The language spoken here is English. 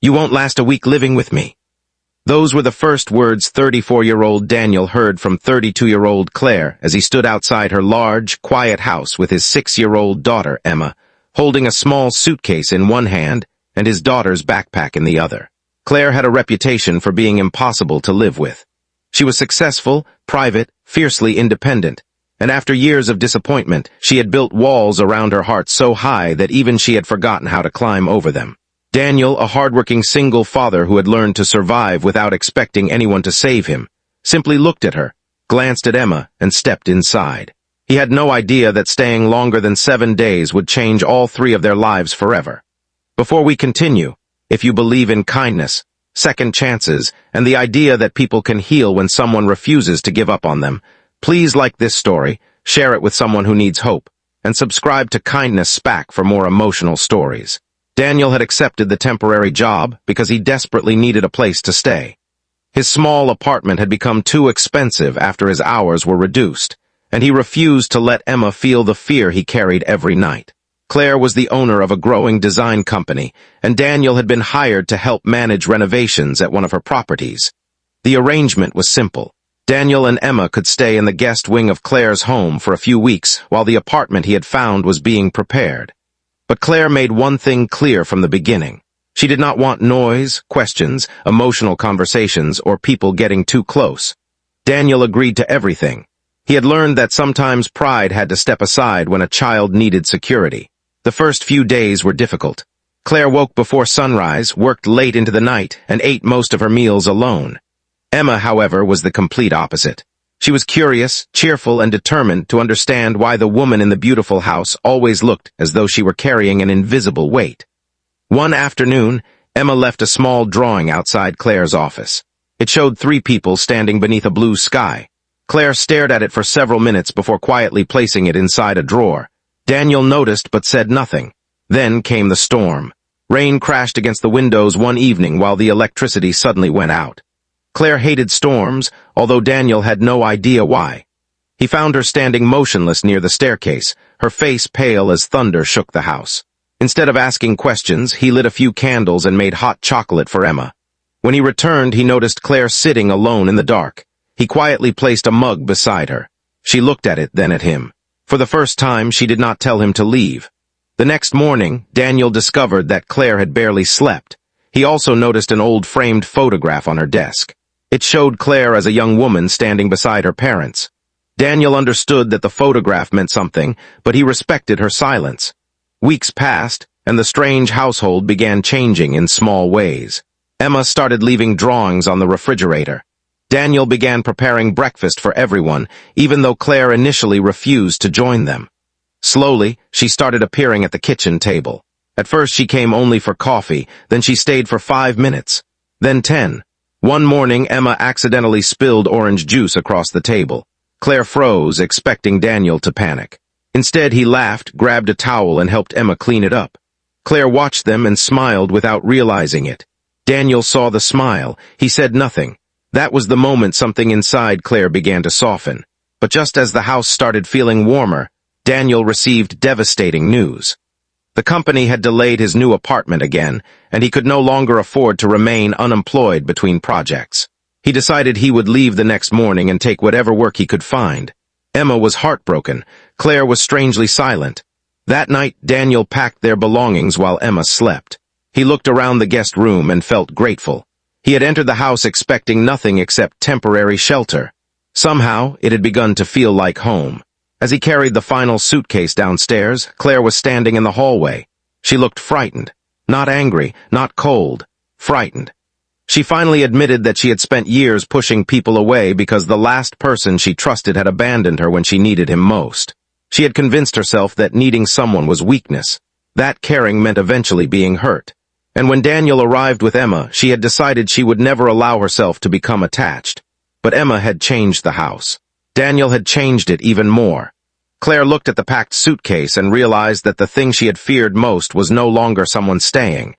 You won't last a week living with me." Those were the first words 34-year-old Daniel heard from 32-year-old Claire as he stood outside her large, quiet house with his 6-year-old daughter, Emma, holding a small suitcase in one hand and his daughter's backpack in the other. Claire had a reputation for being impossible to live with. She was successful, private, fiercely independent, and after years of disappointment, she had built walls around her heart so high that even she had forgotten how to climb over them. Daniel, a hardworking single father who had learned to survive without expecting anyone to save him, simply looked at her, glanced at Emma, and stepped inside. He had no idea that staying longer than 7 days would change all three of their lives forever. Before we continue, if you believe in kindness, second chances, and the idea that people can heal when someone refuses to give up on them, please like this story, share it with someone who needs hope, and subscribe to Kindness SPAC for more emotional stories. Daniel had accepted the temporary job because he desperately needed a place to stay. His small apartment had become too expensive after his hours were reduced, and he refused to let Emma feel the fear he carried every night. Claire was the owner of a growing design company, and Daniel had been hired to help manage renovations at one of her properties. The arrangement was simple. Daniel and Emma could stay in the guest wing of Claire's home for a few weeks while the apartment he had found was being prepared. But Claire made one thing clear from the beginning. She did not want noise, questions, emotional conversations, or people getting too close. Daniel agreed to everything. He had learned that sometimes pride had to step aside when a child needed security. The first few days were difficult. Claire woke before sunrise, worked late into the night, and ate most of her meals alone. Emma, however, was the complete opposite. She was curious, cheerful, and determined to understand why the woman in the beautiful house always looked as though she were carrying an invisible weight. One afternoon, Emma left a small drawing outside Claire's office. It showed 3 people standing beneath a blue sky. Claire stared at it for several minutes before quietly placing it inside a drawer. Daniel noticed but said nothing. Then came the storm. Rain crashed against the windows one evening while the electricity suddenly went out. Claire hated storms, although Daniel had no idea why. He found her standing motionless near the staircase, her face pale as thunder shook the house. Instead of asking questions, he lit a few candles and made hot chocolate for Emma. When he returned, he noticed Claire sitting alone in the dark. He quietly placed a mug beside her. She looked at it, then at him. For the first time, she did not tell him to leave. The next morning, Daniel discovered that Claire had barely slept. He also noticed an old framed photograph on her desk. It showed Claire as a young woman standing beside her parents. Daniel understood that the photograph meant something, but he respected her silence. Weeks passed, and the strange household began changing in small ways. Emma started leaving drawings on the refrigerator. Daniel began preparing breakfast for everyone, even though Claire initially refused to join them. Slowly, she started appearing at the kitchen table. At first she came only for coffee, then she stayed for 5 minutes, then 10. One morning, Emma accidentally spilled orange juice across the table. Claire froze, expecting Daniel to panic. Instead, he laughed, grabbed a towel, and helped Emma clean it up. Claire watched them and smiled without realizing it. Daniel saw the smile. He said nothing. That was the moment something inside Claire began to soften. But just as the house started feeling warmer, Daniel received devastating news. The company had delayed his new apartment again, and he could no longer afford to remain unemployed between projects. He decided he would leave the next morning and take whatever work he could find. Emma was heartbroken. Claire was strangely silent. That night, Daniel packed their belongings while Emma slept. He looked around the guest room and felt grateful. He had entered the house expecting nothing except temporary shelter. Somehow, it had begun to feel like home. As he carried the final suitcase downstairs, Claire was standing in the hallway. She looked frightened. Not angry, not cold. Frightened. She finally admitted that she had spent years pushing people away because the last person she trusted had abandoned her when she needed him most. She had convinced herself that needing someone was weakness. That caring meant eventually being hurt. And when Daniel arrived with Emma, she had decided she would never allow herself to become attached. But Emma had changed the house. Daniel had changed it even more. Claire looked at the packed suitcase and realized that the thing she had feared most was no longer someone staying.